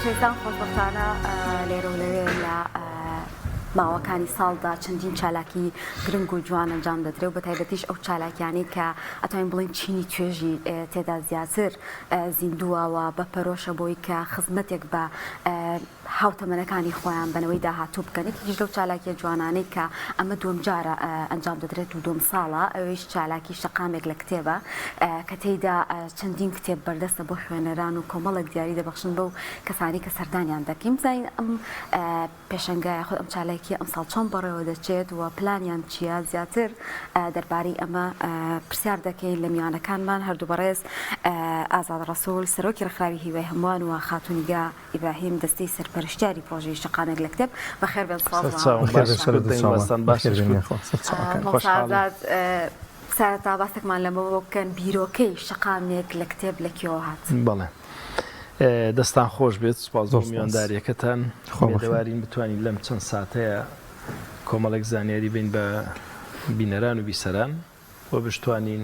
خۆشەویستان خۆشبەختانە لێرە و لەوێ لە ماوەکانی ساڵدا چەندین چالاکی گرنگ و جوان ئەنجام دەدرێت و بە تایبەتیش ئەو چالاکیانی کە ئەتوانین بڵین چینی توێژی تێدا زیاتر زیندووەوە بە پەرۆشە بۆی کە خزمەتێک بە هاوتەمەنەکانی خۆیان بنەوەی داهاتوو بکەن. یەکێکیش لەو چالاکیە جوانانەی کە ئەمە دووەم جارە ئەنجام دەدرێت و دووەم ساڵە، ئەوەیش چالاکی شەقامێک لە کتێبە کە تێیدا چەندین کتێب بەردەستە بۆ خوێنەران و کۆمەڵێک دیاری دەبەخشن بەو کەسانی کە سەردانیان دەکەین. بزانین ئەم پێشەنگایە خۆ ئەم چالاکی ئەم ساڵ چۆن بەڕێوە دەچێت و پلانیان چییە؟ زیاتر دەربارەی ئەمە پرسیار دەکەین لە میوانەکانمان هەردوو بەڕێز ئازاد ڕەسوول سەرۆکی ڕێکخراوی هیوای هەمووان و خاتونیگا ئیبراهیم دەستەی سەرپەرشتیاری پرۆژەی شەقامێک لە کتێب. بەخێر بێن سەرەتا باسێکمان لەمەوە بکەن بیرۆکەی شەقامێک لە کتێب لە کێوە هات؟ بەڵێ دەستان خۆش بێت، سوپاس بۆ میوانداریەکەتان. دەوارین بتوانین لەم چەند ساتەیە کۆمەڵێک زانیاری بین بە بینەران و بیسەران بۆ بتوانین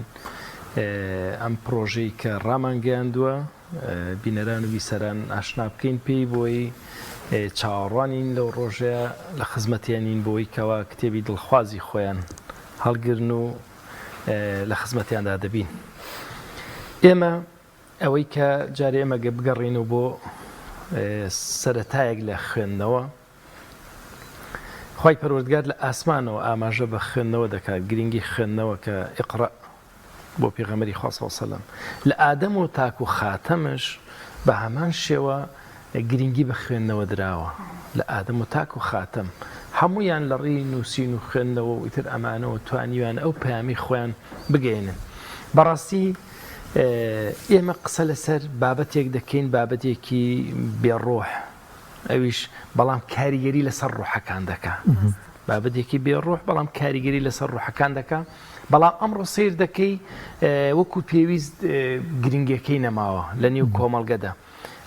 ئەم پرۆژەی کە ڕامانگەیاندووە بینەران و بیسەران ئاشنا بکەین پێی بۆی چاوەڕوانین لەو ڕۆژەیە لە خزمەتیانین بۆی کەوا کتێبی دڵخوازی خۆیان هەڵگرن و لە خزمەتیاندا دەبین. ئێمە ئەوەی کە جارێ ئێمە بگەڕینەوە بۆ سەرەتایەک لە خوێندنەوە، خی پەروەردگار لە ئاسمانەوە ئاماژە بە خوێندنەوە دەکات، گرنگی خوێندنەوە کە ئیقڕە بۆ پێغەمبەری خوا صلی الله علیه و سلم. لە ئادەم و تاکو خاتەمش بە هەمان شێوە گرنگی بە خوێندنەوە دراوە. لە ئادەم و تاکو خاتەم هەمویان لە ڕێی نووسین و خوێندنەوە و ئیتر ئەمانەوە توانیوان ئەو پەیامی خۆیان بگەێنن. بەڕاستی ئێمە قسە لەسەر بابەتێک دەکەین، بابەتێکی بێڕۆح، ئەویش بەڵام کاریگەری لەسەر ڕۆحەکان دەکا. بابەتێکی بێڕۆح بەڵام کاریگەری لەسەر ڕۆحەکان دەکا. بەڵام ئەمڕۆ سیر دەکەی وەکو پێویست گرنگەکەی نەماوە لە نێو کۆمەڵگەدا.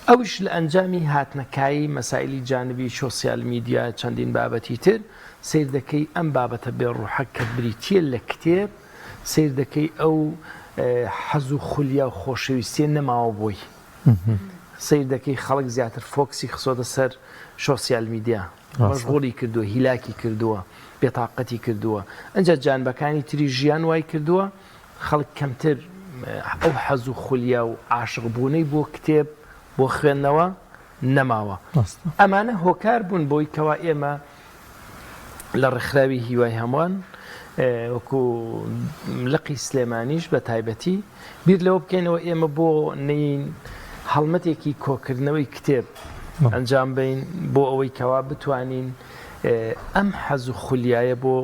ئەوش لە ئەنجامی هاتنەکایی مەسائلی جانبی سۆسیال میدیا چەندین بابەتی تر سیر دەکەی ئەم بابەتە بێڕۆحە کە بریتیە لە کتێب، سیر دەکەی ئەو حەز و خولیا و خۆشەویستیە نەماوە بۆی. سیر دەکەی خەڵک زیاتر فۆکسی خسۆدە سەر سۆسیال میدیا، مەشغوڵی کردووە، هیلاکی کردووە، بێتاقەتی کردووە. ئەنجا جانبەکانی تری ژیان وای کردووە خەڵک کەمتر ئەو حەز و خولیا و عاشقبوونەی بۆ کتێب بۆ خوێندنەوە نەماوە. ئەمانە هۆکار بوون بۆی کەوا ئێمە لە ڕێکخراوی هیوای هەمووان وەکو لقی سلێمانیش بە تایبەتی بیر لەوە بکەینەوە ئێمە بۆ نین هەڵمەتێکی کۆکردنەوەی کتێب ئەنجام بین بۆ ئەوەی کەوا بتوانین ئەم حەز و خولیایە بۆ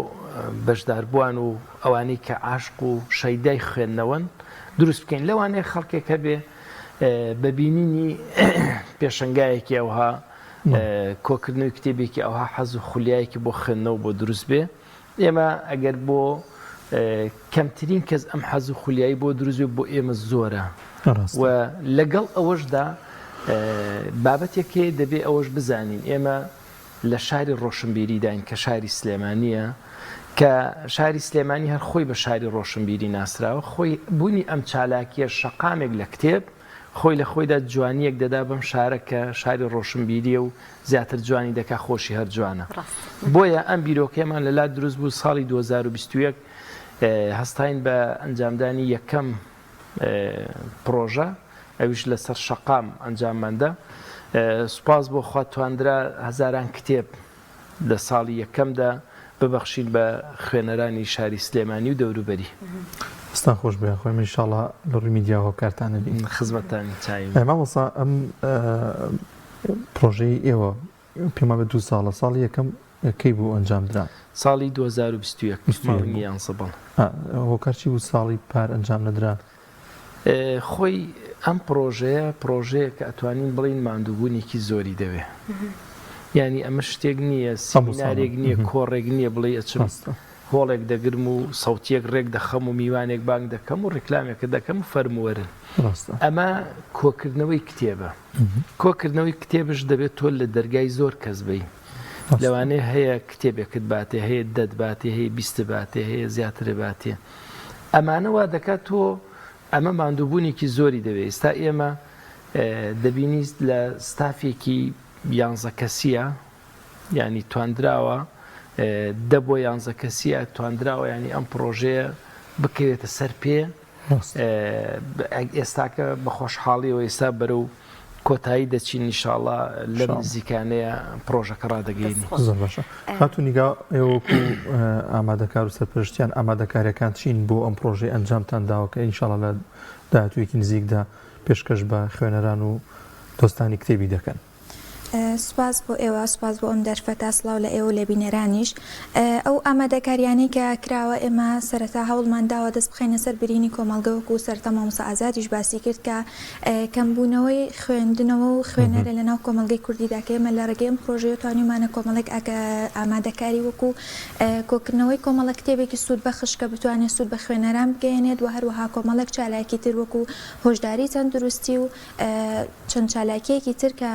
بەشداربووان و ئەوانەی کە عاشق و شەیدای خوێندنەوەن دروست بکەین. لەوانەیە خەڵکێکە بێ بەبینینی پێشەنگایەکی ئەوها کۆکردنەوەی کتێبێکی ئەوها حەز و خولیایەکی بۆ خوێندنەوە بۆ دروست بێ. ئێمە ئەگەر بۆ کەمترین کەس ئەم حەز و خولیایی بۆ دروست بێ بۆ ئێمە زۆرە و لەگەڵ ئەوەشدا بابەتێکی دەبێ ئەوەش بزانین ئێمە لە شاری ڕۆشنبیریداین کە شاری سلێمانیە، کە شاری سلێمانی هەر خۆی بە شاری ڕۆشنبیری ناسراوە. خۆی بوونی ئەم چالاکیە شەقامێک لە کتێب خۆی لە خۆیدا جوانیەک دەدا بەم شارە کە شاری ڕۆشنبیریە و زیاتر جوانی دەکا، خۆشی هەر جوانە. بۆیە ئەم بیرۆکەمان لەلا دروست بوو ساڵی 2021 هەستاین بە ئەنجامدانی یەکەم پرۆژە، ئەویش لەسەر شەقام ئەنجامماندا. سوپاس بۆ خوا تواندرا هەزاران کتێب لە ساڵی یەکەمدا ببەخشین بە خوێنەرانی شاری سلێمانی و دەوروبەری. ئەستان خۆش بێ خۆی ئینشاڵڵا لە ڕووی میدیا هۆکارتانە بین. خزمەتتانی چاوی مامۆستا ئەم پرۆژەی ئێوە پێما بە 2 ساڵە ساڵی یەکەم کەی بوو ئەنجامدرا؟ ساڵی 2021 ماوەی سەبڵ. هۆکارچی بوو ساڵی پار ئەنجام نەدرا؟ خۆی ئەم پرۆژەیە کە ئەتوانین بڵین ماندووبوونێکی زۆری دەوێ. یعنی ئەمە شتێک نییە، سەمینارێک نییە، کۆڕێک نییە بڵێ ئەچم هۆڵێک دەگرم و سەوتیەک ڕێک دەخەم و میوانێک بانگ دەکەم و ڕێکلامێکە دەکەم و فەرموەرن. ئەمە کۆکردنەوەی کتێبە. کۆکردنەوەی کتێبش دەبێت تۆ لە دەرگای زۆر کەس بی. لەوانەیە هەیە کتێبێکت باتێ، هەیە 10 باتێ، هەیە 20 باتێ، هەیە زیاتر باتێ. ئەمانەوە دەکات تۆ ئەمە ماندووبوونێکی زۆری دەوێت. ئێستا ئێمە دەبینی لە ستافێکی 11 کەسیە ینی توانراوە 10 بۆ 11 کەسیە توانراوە ینی ئەم پرۆژەیە بکەوێتە سەر پێ ئێستاکە بە خۆشحاڵیەوە ئێستا بەرەو کۆتایی دەچین ئینشاڵڵا لە نزیکانەیە پرۆژەکە ڕدەگەینی. زۆر باشە. هاتوونیگا ئێوەکو ئامادەکار و سەرپەرشتیان ئامادەکاریەکان چین بۆ ئەم پرۆژەی ئەنجامتان داوە کە ئینشاڵڵا لە داهاتوویەکی نزیکدا پێشکەش بە خوێنەران و دۆستانی کتێبی دەکەن. سوپاس بۆ ئێوە، سوپاس بۆ ئەم دەرفەتا سڵاو لە ئێوە لە بینەرانیش. ئەو ئامادەکاریانەی کە کراوە ئێمە سەرەتا هەوڵمان داوە دەست بخەینە سەر برینی کۆمەڵگەوەکو و سەرەتا مامۆستا ئازادیش باسی کرد کە کەمبوونەوەی خوێندنەوە و خوێنەرە لەناو کۆمەڵگەی کوردیدا کە ئێمە لە ڕێگەی ئەم پرۆژەیە توانیمانە کۆمەڵێک ئامادەکاری وەکو کۆکردنەوەی کۆمەڵە کتێبێکی سوود بەخش کە بتوانێت سوود بە خوێنەران بگەێنێت و هەروەها کۆمەڵێک چالاکی تر وەکو هۆشداری تەندروستی و چەند چالاکیەکی تر کە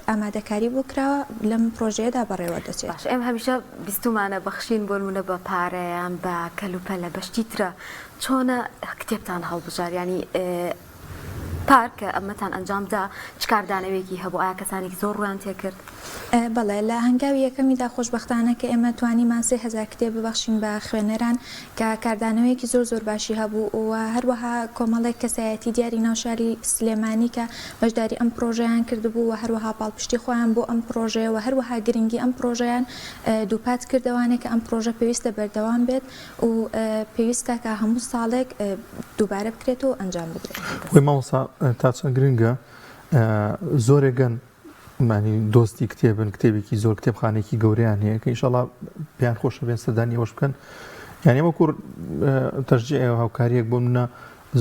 ئامادەکاری بۆ کراوە لەم پرۆژەیەدا بەڕێوە دەچێت. باش ئێمە هەمیشە بیستمانە بەخشین بۆ نمونە بە پارەیان بە کەلوپە لە بەشتی ترە چۆنە کتێبتان هەڵبژار ینی پارکە ئەمەتان ئەنجامدا چ کاردانەوێکی هەبوو ئایا کەسانێکی زۆر ڕویان تێکرد؟ بەڵێ لە هەنگاوی یەکەمیدا خۆشبەختانە کە ئێمە توانیمان 3000 کتێب ببەخشین بە خوێنەران کە کاردانەوەیەکی زۆر باشی هەبوو و هەروەها کۆمەڵێک کەسایەتی دیاری ناوشاری سلێمانی کە بەشداری ئەم پرۆژەیان کردبوو و هەروەها پاڵپشتی خۆیان بۆ ئەم پرۆژەیە و هەروەها گرنگی ئەم پرۆژەیان دووپات کردەوانێک کە ئەم پرۆژە پێویستە بەردەوام بێت و پێویستە کە هەموو ساڵێک دووبارە بکرێت و ئەنجام بدرێت. خۆی مامۆستا تا چەند گرنگە زۆرێگەن مانی دۆستی کتێبن کتێبێکی زۆر کتێبخانێکی گەورەیان هەیە کە ئینشاڵڵا پێیان خۆشە بێن سەردانی ئەوەش بکەن یعنی وەکو تەشجیع ئێوە هاوکاریەک بۆ منە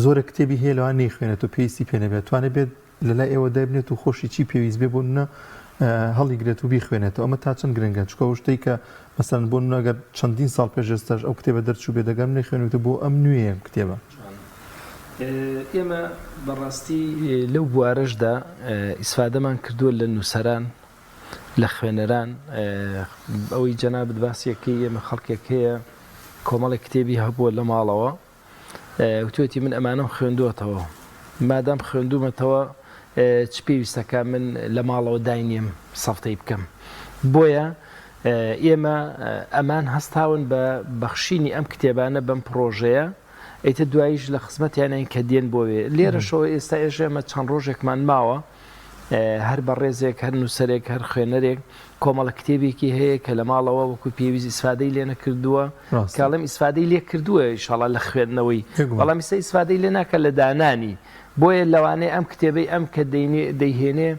زۆرە کتێبی هەیە لەوان نەیخوێنێت و پێویستی پێ نەبێت توانێت بێت لەلای ئێوە دابنێت و خۆشی چی پێویست بێ بۆ منە هەڵیگرێت و بیخوێنێتەوە ئەمە تا چەند گرنگە چکە شتەی کە مەسەن بۆ منە ئەگەر چەندین ساڵ پێشێستاش ئەو کتێبە دەرچوو بێ دەگەم نەیخوێنێتە بۆ ئەم نوێیە کتێبە. ئێمە بەڕاستی لەو بوارەشدا ئیسفادەمان کردووە لە نووسەران لە خوێنەران ئەوەی جەنابەت باسیەکەی ئێمە خەڵکێک هەیە کۆمەڵی کتێبی هەبووە لە ماڵەوە وتوێتی من ئەمانەم خوێندووەتەوە مادام خوێندومەتەوە چ پێویستەکە من لە ماڵەوە داینیم سەفتەی بکەم بۆیە ئێمە ئەمان هەستاون بە بەخشینی ئەم کتێبانە بەم پرۆژەیە ئەیتە دواییش لە خزمەتیانین کە دێن بۆوێ لێرەشەوە ئێستا ئێژێمە چەند ڕۆژێکمان ماوە هەر بە ڕێزێک هەر نووسەرێک هەر خوێنەرێک کۆمەڵە کتێبێکی هەیە کە لە ماڵەوە وەکو پێویست ئیسفادەی لێ نەکردووە کاڵم ئیسفادەی لێ کردووە ئینشاڵڵا لە خوێندنەوەی بەڵام ئێستا ئیسفادەی لێ ناکە لە دانانی بۆیە لەوانەیە ئەم کتێبەی ئەم کە دەیهێنێ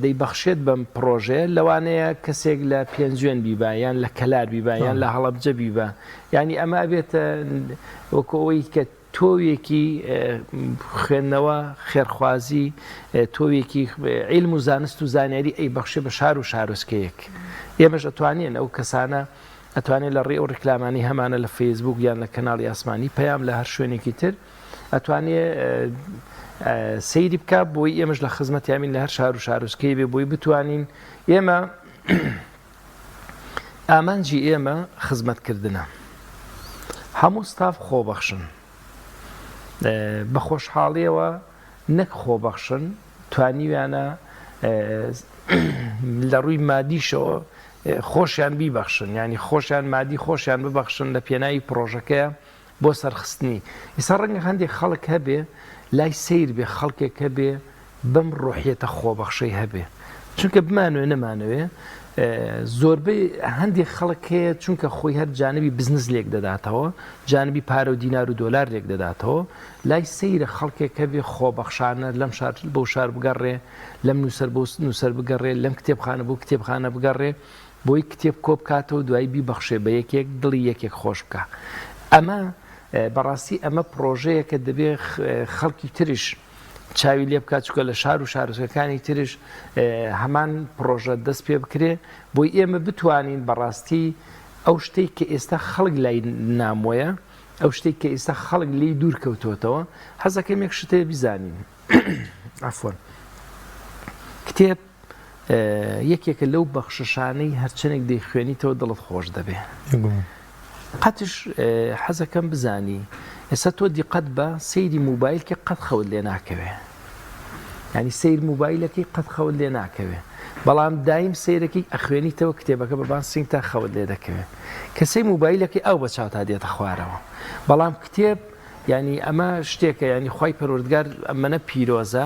دەیبەخشێت بەم پرۆژێ لەوانەیە کەسێک لە پێنجوێن بیبا یان لە کەلار بیبا یان لە هەڵەبجە بیبا ینی ئەمە ئەبێتە وەکەوەی کە تۆوێکی خوێندنەوە خێرخوازی تۆوێکی عیلم و زانست و زانیاری ئەی بەخشێ بە شار و شارۆچکەیەک ئێمەش ئەتوانین ئەو کەسانە ئەتوانێت لە ڕێ ئەو ڕێکلامانی هەمانە لە فەیسبوک یان لە کەناڵی ئاسمانی پەیام لە هەر شوێنێکی تر ئەتوانێت سەیری بکە بۆی ئێمەش لە خزمەتیامین لە هەر شار و شارۆچکەی بێ بۆی بتوانین ئێمە ئامانجی ئێمە خزمەتکردنە هەموو ستاف خۆبەخشن بە خۆشحاڵیەوە نەک خۆبەخشن توانیویانە لە ڕووی مادیشەوە خۆشیان بیبەخشن ینی خۆشیان مادی خۆشیان ببەخشن لە پێناوی پرۆژەکەیە بۆ سەرخستنی ئێستا ڕەنگە هەندێک خەڵک هەبێ لای سیر بێ خەڵکێک هەبێ بەم ڕۆحیەتە خۆبەخشەی هەبێ چونکە بمانوێ نەمانوێ زۆربەی هەندێک خەڵک هەیە چونکە خۆی هەر جانبی بزنس لێک دەداتەوە جانبی پارە و دینار و دۆلار لێک دەداتەوە لای سەیرە خەڵکێک هەبێ خۆبەخشانە لەم شار بەو شار بگەڕێ لەم نووسەر بۆ نووسەر بگەڕێ لەم کتێبخانە بۆ کتێبخانە بگەڕێ بۆی کتێب کۆ بکاتەوە دوایی بیبەخشێ بە یەکێک دڵی یەکێک خۆش بکە ئەمە بەڕاستی ئەمە پرۆژەیە کە دەبێت خەڵکی تریش چاوی لێ بکات چکە لە شار و شارۆچکەکانی تریش هەمان پرۆژە دەست پێ بکرێ بۆی ئێمە بتوانین بەڕاستی ئەو شتێک کە ئێستا خەڵک لای نامۆیە ئەو شتێک کە ئێستا خەڵک لی دوور کەوتوتەوە حەزەکەم یەک شتێ بیزانین ئەفۆن کتێب یەکێکە لەو بەخششانەی هەرچەنێک دەیخوێنیتەوە دڵت خۆش دەبێ قەتش حەزەکەم بزانی ئێستا تۆ دیقەت بە سەیری موبایل کە قەت خەوت لێ ناکەوێ ینی سیر موبایلەکەی قەت خەوت لێ ناکەوێ بەڵام دایم سیرێکی ئەخوێنیتەوە کتێبەکە بەبان سنگ تا خەوت لێ دەکەوێت کەسەی موبایلەکەی ئەو بە چاو تا دێتە خوارەوە بەڵام کتێب ینی ئەمە شتێکە ینی خی پەروەردگار ئەمەنە پیرۆزە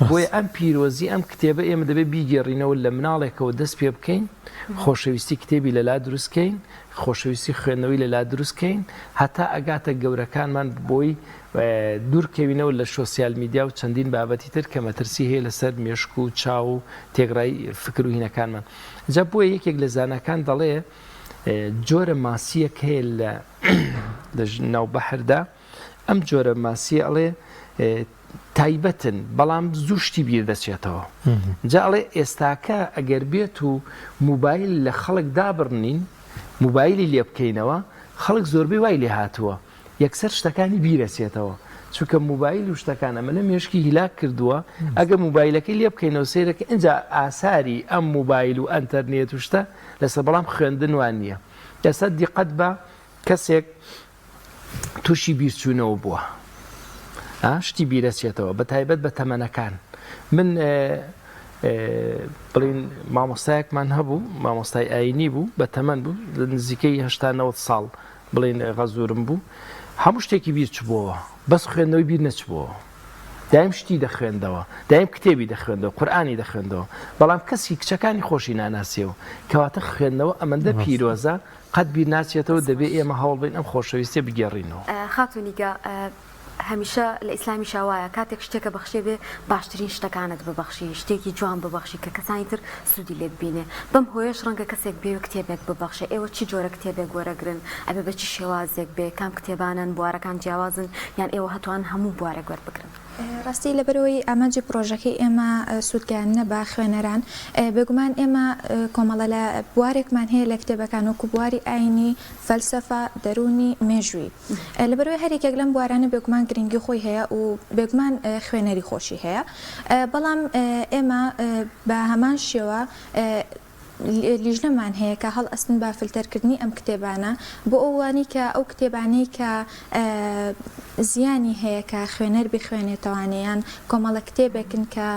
بۆیە ئەم پیرۆزی ئەم کتێبە ئێمە دەبێت بیگەڕینەوە لە مناڵێکەوە دەست پێ بکەین خۆشەویستی کتێبی لەلا دروستکەین خۆشەویستی خوێندنەوەی لەلا دروستکەین هەتا ئەگاتە گەورەکانمان بۆی دوورکەوینەوە لە سۆسیال میدیا و چەندین بابەتی تر کە مەترسی هەیە لەسەر مێشک و چاو و تێگڕای فکر و هینەکانمان جا بۆیە یەکێک لە زانەکان دەڵێ جۆرە ماسیەک هەیە لە ناوبەحردا ئەم جۆرە ماسیە ئەڵێ تایبەتن بەڵام زوشتی بیر دەچێتەوە جاڵێ ئێستاکە ئەگەر بێت و موبایل لە خەڵک دابڕنین موبایلی لێ بکەینەوە خەڵک زۆربەی وای لێ هاتووە یەکسەر شتەکانی بیرەسێتەوە چونکە موبایل و شتەکان ئەمەە مێشکی هیلاک کردووە ئەگە موبایلەکەی لێ بکەینەوە سیرەکە اینجا ئاساری ئەم موبایل و ئەتەرنێت و شتە لەسەر بەڵام خوێندن وان نییە ئێستا دیقەت بە کەسێک تووشی بیرچوونەوە بووە شتی بیرەچێتەوە بە تایبەت بە تەمەنەکان من بڵین مامۆستایەکمان هەبوو مامۆستای ئاینی بوو بە تەمەەن بوو نزیکەی 90 ساڵ بڵین غەزورم بوو هەموو شتێکی بیر چبووەوە بەس خوێندنەوەی بیر نەچبووەوە دایم شتی دەخوێندەوە دایم کتێبی دەخوێندەوە قورئانی دەخوێندەوە بەڵام کەسی کچەکانی خۆشی ناناسیەوە کەواتە خوێندنەوە ئەمەندە پیرۆزە قەت بیر ناچێتەوە دەبێت ئێمە هەوڵ بین ئەم خۆشەویستێ بگێڕینەوە خاتونیگە هەمیشە لە ئیسلامی شاوایە کاتێک شتێکە بەخشێ بێ باشترین شتەکانت ببەخشی شتێکی جوان ببەخشی کە کەسانی تر سوودی لێت بینێ بەم هۆیەش ڕەنگە کەسێک بێ و کتێبێک ببەخشێ ئێوە چی جۆرە کتێبێک وەرەگرن ئەبێ بە چی شێوازێک بێ کام کتێبانن بوارەکان جیاوازن یان ئێوە هەتوان هەموو بوارێک وەربگرن ڕاستی لەبەرەوەی ئاماجی پرۆژەکەی ئێمە سوودگەیاندنە بە خوێنەران بێگومان ئێمە کۆمەڵە لە بوارێکمان هەیە لە کتێبەکان وەکو بواری ئاینی فەلسەفە دەرونی مێژووی لەبەرەوەی هەرێکێک لەم بوارانە بێگومان گرنگی خۆی هەیە و بێگومان خوێنەری خۆشی هەیە بەڵام ئێمە بە هەمان شێوە لیژنەمان هەیە کە هەڵ ئەستن با فلتەرکردنی ئەم کتێبانە بۆ ئەوانی کە ئەو کتێبانەی کە زیانی هەیە کە خوێنەر بخوێنێتەوانیان کۆمەڵە کتێبێکن کە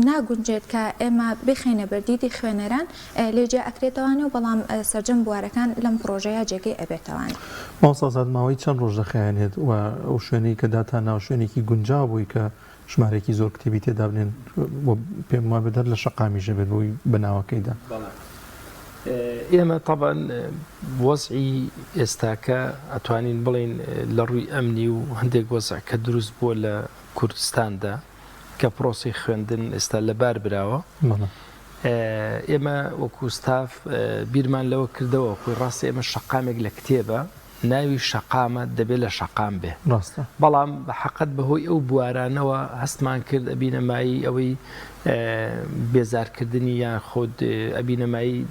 ناگونجێت کە ئێمە بخینە بەردیدی خوێنەران لێجا ئەکرێتەوانێ و بەڵام سەرجەم بوارەکان لەم پرۆژەیە جێگەی ئەبێتەوان ماوەسازاد ماوەی چەند ڕۆژ دەخایەنێت و ئەو شوێنەی کە داتا ناو شوێنێکی گونجاو بووی کە ژمارێکی زۆر کتێبی تێدا بنێن پێم وا بدەر لە شەقامیژە بێت بووی بەناوەکەیدا ئێمە طبعاً وەزعی ئێستاکە ئەتوانین بڵین لە ڕووی ئەمنی و هەندێک وەزع کە دروست بووە لە کوردستاندا کە پرۆسی خوێندن ئێستا لەبار براوە ئێمە وەکو ستاف بیرمان لەوە کردەوە خۆی ڕاستی ئێمە شەقامێک لە کتێبە ناوی شەقامە دەبێت لە شەقام بێ بەڵام بە حەقەت بەهۆی ئەو بوارانەوە هەستمان کرد ئەبینەمایی ئەوەی بێزارکردنی یان خۆت ئەبینەمایی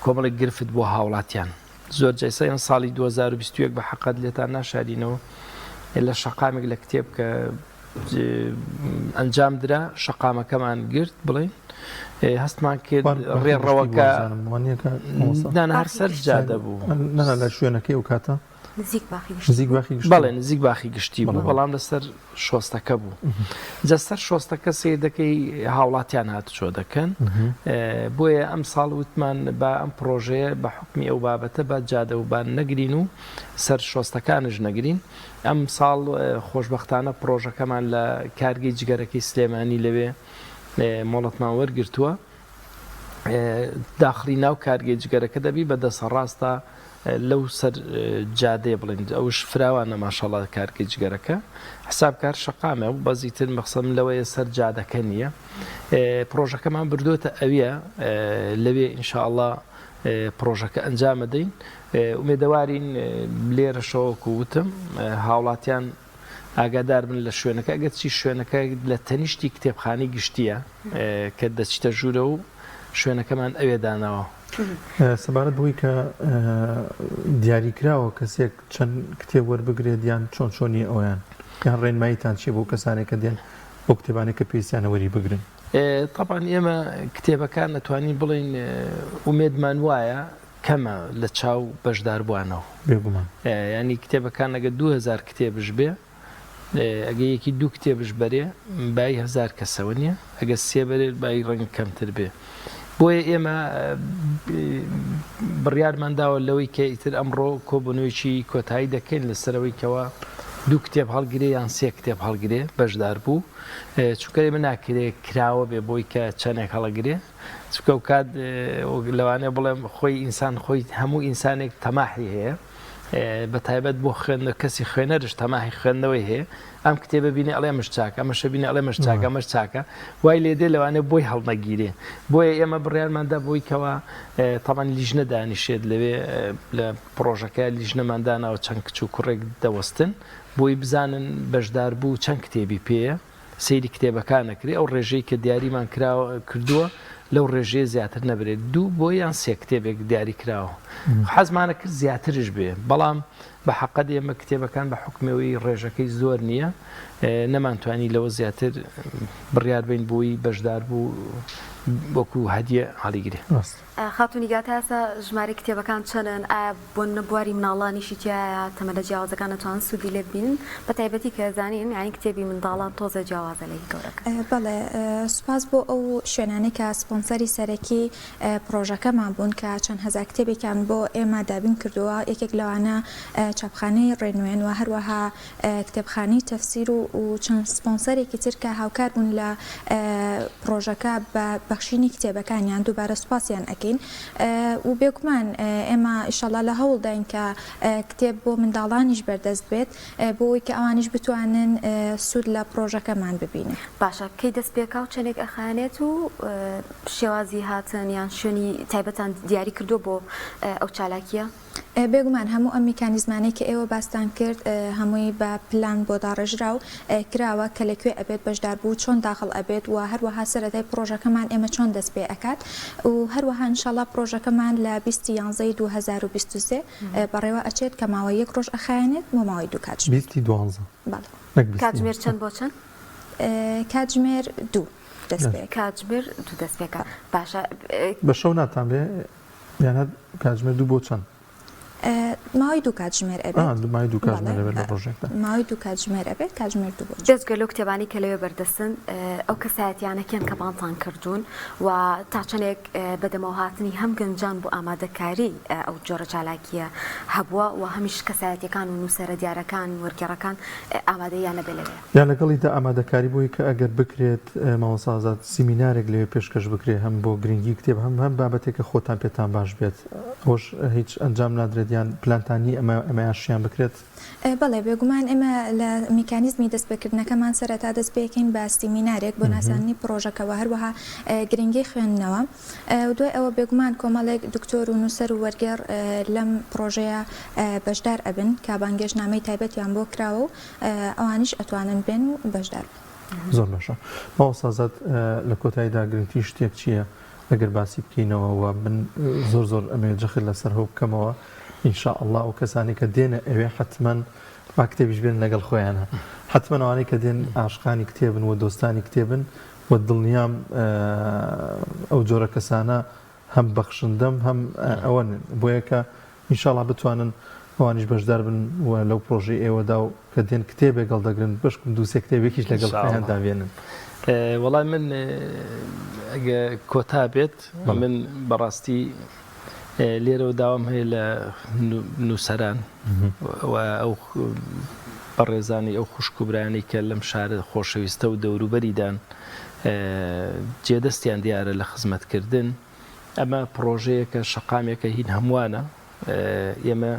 کۆمەڵێک گرفت بۆ هاوڵاتیان زۆر جایسەیان ساڵی 2021 بە حەقەت لێتان ناشارینەوە لە شەقامێک لە کتێب کە ئەنجام درا شەقامەکەمان گرت بڵێن هەستمان کرد ڕێڕەوەکە هەر سەر جادە بوو لە شوێنەکەی و کاتە بەڵێ نزیک باخی گشتی بوو بەڵام لەسەر شۆستەکە بوو جەسەر شۆستەکە سیردەکەی هاوڵاتیان هاتوچۆ دەکەن بۆیە ئەم ساڵ وتمان بە ئەم پرۆژەیە بە حکمی ئەو بابەتە بە جادە و بان نەگرین و سەر شۆستەکانش نەگرین ئەم ساڵ خۆشبەختانە پرۆژەکەمان لە کارگەی جگەرەکەی سلێمانی لەوێ مۆڵەتمان وەرگرتووە داخلی ناو کارگەی جگەرەکە دەبی بە دەسەڕاستە لەو سەر جادێ بڵند ئەوش فراوانە ماشەڵات کارگەی جگەرەکە حسابکار شەقامە و بەزیتر مەخسەم لەوەیە سەر جادەکە نییە پرۆژەکەمان بردوۆتە ئەویە لەوێ ئینشاءڵڵا پرۆژەکە ئەنجامەدەین ئومێدەوارین لێرەشەوەکو وتم هاوڵاتیان ئاگادار بن لە شوێنەکە ئەگەر چی شوێنەکە لە تەنیشتی کتێبخانەی گشتیە کە دەچیتە ژوورە و شوێنەکەمان ئەوێ داناوە سەبارەت بووی کە دیاریکراوە کەسێک چەند کتێب وەربگرێت یان چۆن چۆنی ئەویان یان ڕێنماییتان چی بۆ کەسانێکە دێن بۆ کتێبانێک کە پێویستیانە وەری بگرن طبعاً ئێمە کتێبەکان نەتوانین بڵین ئومێدمان وایە کەمە لە چاو بەشدار بووانەوە بێگومان ینی کتێبەکان ئەگە 2000 کتێبش بێ ئەگەیەکی دوو کتێبش بەرێ بای 1000 کەسەوە نییە ئەگە سێ بەرێت بای ڕەنگ کەمتر بێ بۆیە ئێمە بڕیارمانداوە لەوەی کە ئیتر ئەمڕۆ کۆبوونەوەیکی کۆتایی دەکەین لەسەرەوەی کەەوە دوو کتێب هەڵگرێ یان سێ کتێب هەڵگرێ بەشدار بوو چونکە من ناکرێت کراوە بێ بۆی کە چەندێک هەڵەگرێ چکە و کات لەوانەیە بڵێم خۆی ئینسان خۆی هەموو ئینسانێک تەماحی هەیە بە تایبەت بۆ خوێندە کەسی خوێنەرش تەماحی خوێندنەوەی هەیە ئەم کتێبە بینێ ئەڵێ مش چاکە ئەمەشە بینێ ئەڵێ مش چاکە مەش چاکە وای لێدێ لەوانێ بۆی هەڵنەگیرێ بۆیە ئێمە بڕیارماندا بۆی کەەوە تەمان لیژنە دانیشێت لەوێ لە پرۆژەکە لیژنەمانداناوە چەند کچ و کوڕێک دەوەستن بۆی بزانن بەشدار بوو چەند کتێبی پێیە سەیری کتێبەکان نەکرێ ئەو ڕێژەی کە دیاریمان کردووە لەو ڕێژەیە زیاتر نەبرێت دوو بۆ یان سێ کتێبێک دیاری کراوە حەزمانە کرد زیاترش بێ بەڵام بە حەقەت ئێمە کتێبەکان بە حکمەوەی ڕێژەکەی زۆر نییە نەمانتوانی لەوە زیاتر بڕیار بین بووی بەشدار بوو وەکو هەدیە هەڵیگرێ خاتونی گاتاسە ژمارە کتێبەکان چەندن ئایا بۆ نەبواری مناڵانیشی تایە تەمەدە جیاوازەکان نەتوان سوودی لێ ببینن بە تایبەتی کە زانین یانی کتێبی منداڵان تۆزە جیاوازە لە گەورەکە بەڵێ سوپاس بۆ ئەو شوێنانەی کە سپۆنسەری سەرەکی پرۆژەکەمان بوون کە چەند هەزار کتێبێکیان بۆ ئێمە دابین کردووە یەکێک لەوانە چاپخانەی ڕێنوێن و هەروەها کتێبخانەی تەفسیر و چەند سپۆنسەرێکی تر کە هاوکار بوون لە پرۆژەکە بە بەخشینی کتێبەکانیان دووبارە سوپاسیان ئەەکەین و بێگومان ئێمە ئیشەڵا لە هەوڵداین کە کتێب بۆ منداڵانیش بەردەست بێت بۆی کە ئەوانیش بتوانن سوود لە پرۆژەکەمان ببینن باشە کەی دەست پێکا و چەندێک ئەخانێت و شێوازی هاتن یان شوێنی تایبەتان دیاری کردو بۆ ئەو چالاکیە بێگومان هەموو ئەم میکانیزمانەی کە ئێوە باستان کرد هەمووی بە پلان بۆ داڕێژرا و کراوە کە لەکوێ ئەبێت بەشدار بوو چۆن داخل ئەبێت و هەروەها سەرەتای پرۆژەکەمان ئێمە چۆن دەست پێ ئەکات و هەروەها ئینشاڵڵا پرۆژەکەمان لە 20 یانزەی 2023 بەڕێوە ئەچێت کە ماوەی یەک ڕۆژ ئەخایەنێت و ماوەی دوو کاتژ 12 کاتژمێر چەند بۆ چەند کاتژمێر دوو دەست پێ کاتژمێر دوو دەست پێکە باشە بە شەو ناتان بێ یانە کاتژمێر دوو بۆ چەند ماوەی دوو کاتژمێر ئەبێت ماوەی دوو کاتژمێر لەبەر لە ڕۆژێکدا ماوەی دوو کاتژمێر ئەبێت کاتژمێر دوو دەستگەر لەو کتێبانی کە لەوێ بەردەستن ئەو کەسایەتیانەکیان کە بانتان کردوون و تا چەندێک بەدەمەوە هاتنی هەم گەنجان بۆ ئامادەکاری ئەو جۆرە چالاکیە هەبووە و هەمیش کەسایەتەکان و نووسەرە دیارەکان وەرگێڕەکان ئامادەیانە بێ لەوێ یان لەگەڵیدا ئامادەکاری بووی کە ئەگەر بکرێت مامۆستازات سیمینارێک لەوێ پێشکەش بکرێت هەم بۆ گرنگی کتێب هەم بابەتێکە خۆتان پێتان باش بێت ئەوش هیچ ئەنجام نادرێت یان پلانتانی ئەمەیان شیان بکرێت بەڵێ بێگومان ئێمە لە میکانیزمی دەستپێکردنەکەمان سەرەتا دەست پێکەین بە سیمینارێک بۆ ناسانی پرۆژەکەەوە هەروەها گرنگی خوێندنەوە دوای ئەوە بێگومان کۆمەڵێک دکتۆر و نووسەر و وەرگێڕ لەم پرۆژەیە بەشدار ئەبن کا بانگێژنامەی تایبەتیان بۆ کراوە و ئەوانیش ئەتوانن بێن و بەشدار زۆر باشە ماوەسازات لە کۆتاییدا گرنگی شتێک چییە ئەگەر باسی بکەینەوە و من زۆر ئەمێ جەخر لەسەر هەو بکەمەوە ئینشاء الله و کەسانی کە دێنە ئەوێ حتمما با کتێبیش بێن لەگەڵ خۆیانە حتمما ئەوانەی کە دێن عاشقانی کتێبن و دۆستانی کتێبن و دڵنیام ئەو جۆرە کەسانە هەم بەخشندەم هەم ئەوەن بۆیە کە ئینشاء الله بتوانن ئەوانیش بەشدار بن و لەو پرۆژەی ئێوەدا و کە دێن کتێبێک گەڵدەگرن بەشکم دووسێ کتێبێکیش لەگەڵ خۆیان دابێنن وەڵام من ئەگە کۆتا بێت من بەڕاستی لێرەوە داوام هەیە لە نووسەران و ئەو بەڕێزانی ئەو خوشک و برانی کە لەم شارە خۆشەویستە و دەوروبەریدان جێدەستیان دیارە لە خزمەتکردن ئەمە پرۆژەیەکە شەقامێکە هین هەمووانە ئێمە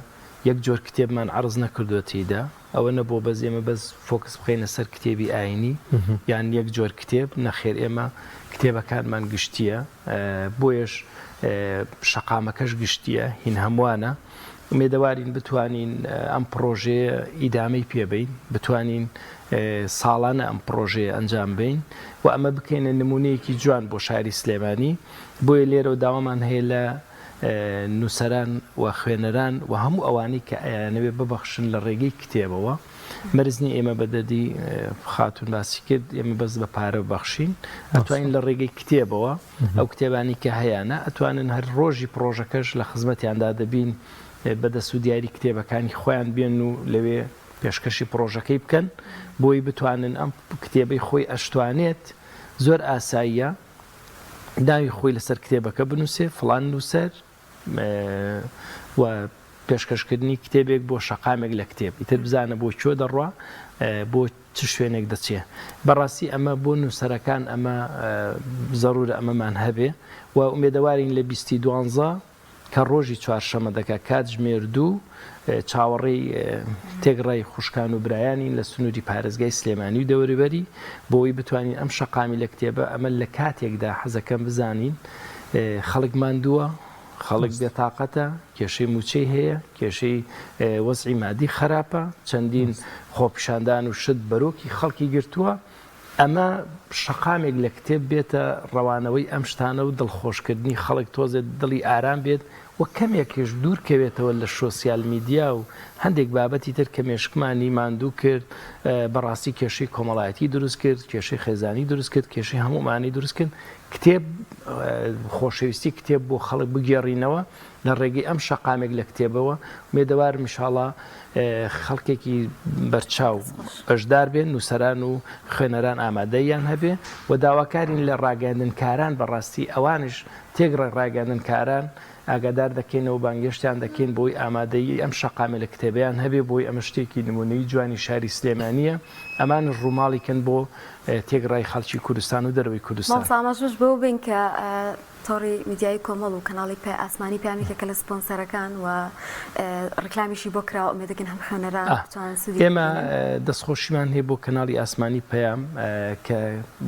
یەک جۆر کتێبمان عرض نەکردوەتیدا ئەوە نەبوو بەس ئێمە بەس فۆکس بخەینە سەر کتێبی ئاینی یان یەک جۆر کتێب نەخێر ئێمە کتێبەکانمان گشتیە بۆیش شەقامەکەش گشتیە هین هەمووانە مێدەوارین بتوانین ئەم پرۆژەیە ئیدامەی پێبین بتوانین ساڵانە ئەم پرۆژەیە ئەنجام بین و ئەمە بکەینە نمونەیەکی جوان بۆ شاری سلێمانی بۆیە لێرە داوامان هەیە لە نووسەران و خوێنەران و هەموو ئەوانەی کە ئەیانەوێ ببەخشن لە ڕێگەی کتێبەوە مەرزنی ئێمە بەدەدی خاتون باسی کرد ئێمە بەس بە پارە بەخشین ئەتوانین لە ڕێگەی کتێبەوە ئەو کتێبانی کە هەیەە ئەتوانن هەر ڕۆژی پرۆژەکەش لە خزمەتیاندا دەبین بەدەست و دیاری کتێبەکانی خۆیان بێن و لەوێ پێشکەشی پرۆژەکەی بکەن بۆی بتوانن ئەم کتێبەی خۆی ئەشتوانێت زۆر ئاساییە داوی خۆی لەسەر کتێبەکە بنووسێ فڵان نووسەر و پێشکەشکردنی کتێبێک بۆ شەقامێک لە کتێب ئیتر بزانە بۆ کوێ دەڕوا بۆ چ شوێنێک دەچێ بەڕاستی ئەمە بۆ نووسەرەکان ئەمە زەڕورە ئەمەمان هەبێ و ئومێدەوارین لە 2012 کە ڕۆژی چوارشەمە دەکات کات ژمێردوو چاوەڕێی تێگڕای خوشکان و برایانی لە سنووری پارێزگای سلێمانی و دەوروبەری بۆی بتوانین ئەم شەقامی لە کتێبە ئەمە لە کاتێکدا حەزەکەم بزانین خەڵک ماندووە خەڵک بێتاقەتە کێشەی موچەی هەیە کێشەی وەزعی مادی خراپە چەندین خۆپیشاندان و شت بەرۆکی خەڵکی گرتووە ئەمە شەقامێک لە کتێب بێتە ڕەوانەوەی ئەم شتانە و دڵخۆشکردنی خەڵک تۆزێت دڵی ئارام بێت و کەمێکیش دوورکەوێتەوە لە سۆسیال میدیا و هەندێک بابەتی تر کە مێشکمانی ماندوو کرد بەڕاستی کێشەی کۆمەڵایەتی دروست کرد کێشەی خێزانی دروست کرد کێشەی هەمومانی دروست کرد کتێب خۆشەویستی کتێب بۆ خەڵک بگێڕینەوە لە ڕێگەی ئەم شەقامێک لە کتێبەوە مێدەوار میشاڵە خەڵکێکی بەرچاو بەشدار بێن نووسەران و خوێنەران ئامادەیان هەبێ و داواکارین لە ڕاگەاندنکاران بەڕاستی ئەوانش تێگڕێ ڕاگەاندنکاران ئاگادار دەکەینەوە بانگشتیان دەکەین بۆی ئامادەیی ئەم شەقامە لە کتێبیان هەبێ بۆی ئەمە شتێکی نمونەی جوانی شاری سلێمانیە ئەمان ڕووماڵیکەن بۆ تێگڕای خەڵکی کوردستان و دەروی کوردستان مامۆستامەش بۆ بین کە تۆڕی میدیای کۆمەڵ و کەناڵی ئاسمانی پامێکە لە سپۆنسەرەکان و ڕکلامیشی بۆ کراوە ئومێدەکەن هەم خوێنەران ئێمە دەستخۆشیمان هەیە بۆ کەناڵی ئاسمانی پەیام کە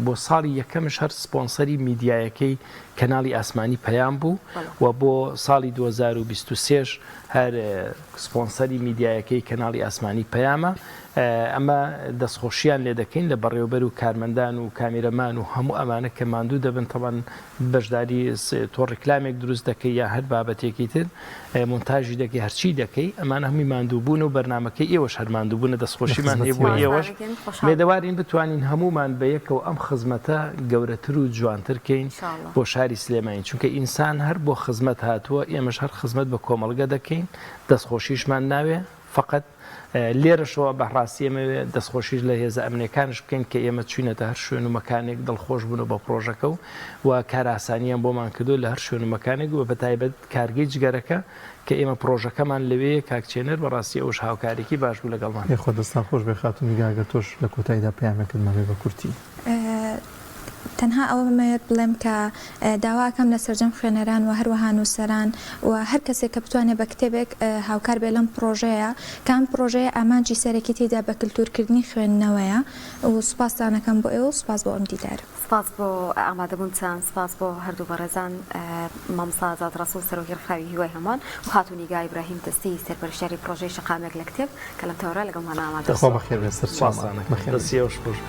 بۆ ساڵی یەکەمش هەر سپۆنسەری میدیایەکەی کەناڵی ئاسمانی پەیام بوو و بۆ ساڵی 2023 هەر سپۆنسەری میدیایەکەی کەناڵی ئاسمانی پەیامە ئەمە دەستخۆشییان لێ دەکەین لە بەڕێوەبەر و کارمەندان و کامیرەمان و هەموو ئەمانە کە ماندوو دەبن تەوان بەشداری تۆ ڕکلامێک دروست دەکەی یا هەر بابەتێکی تر مونتاژی دەکەی هەرچی دەکەی ئەمانە هەمووی ماندووبوون و بەرنمەکەی ئێوەش هەر ماندووبوونە دەستخۆشیمان هەیە بۆ ئێوەش مێدەوارین بتوانین هەمومان بە یەکەوە ئەم خزمەتە گەورەتر و جوانترکەین بۆ شاری سلێمانی چونکە ئینسان هەر بۆ خزمەت هاتووە ئێمەش هەر خزمەت بە کۆمەڵگە دەکەین دەستخۆشیشمان ناوێ فقط لێرەشەوە بەڕاستی ئێمە دەستخۆشیش لە هێزە ئەمنیەکانش بکەین کە ئێمە چوینەتە هەر شوێن و مەکانێک دڵخۆش بوون بە پرۆژەکە و کار ئاسانیان بۆمان کردو لە هەر شوێن و مەکانێک و بەتایبەت کارگەی جگەرەکە کە ئێمە پرۆژەکەمان لەوەیە کاکچێنەر بەڕاستی ئەوش هاوکارێکی باش بوو لەگەڵمان خۆ دەستان خۆش بێ خاتون میگاگە تۆش لە کۆتاییدا پەیامێکت مەبێ بە کورتی تەنها ئەوە بمەوێت بڵێم کە داواکەم لە سەرجەم خوێنەران و هەروەها نووسەران و هەر کەسێک کە بتوانێت بە کتێبێک هاوکار بێ لەم پرۆژەیە کام پرۆژەیە ئامانجی سەرەکی تێدا بە کللتورکردنی خوێندنەوەیە و سوپاسدانەکەم بۆ ئێوە سوپاس بۆ ئەم دیدار سپاس بۆ ئامادەبوونتان سپاس بۆ هەردوو بەڕێزان مامۆستا ئازاد ڕەسوول سەرۆکی ڕخاوی هیوای هەمان و خاتونیگا ئیبراهیم دەستی سەرپەرشتیاری پرۆژەی شەقامێک لە کتێب کە لەم تەورە لەگەڵمان ئامادە خۆ بەخێر بێ سەر سپاسانە دەستی ئەوش خۆش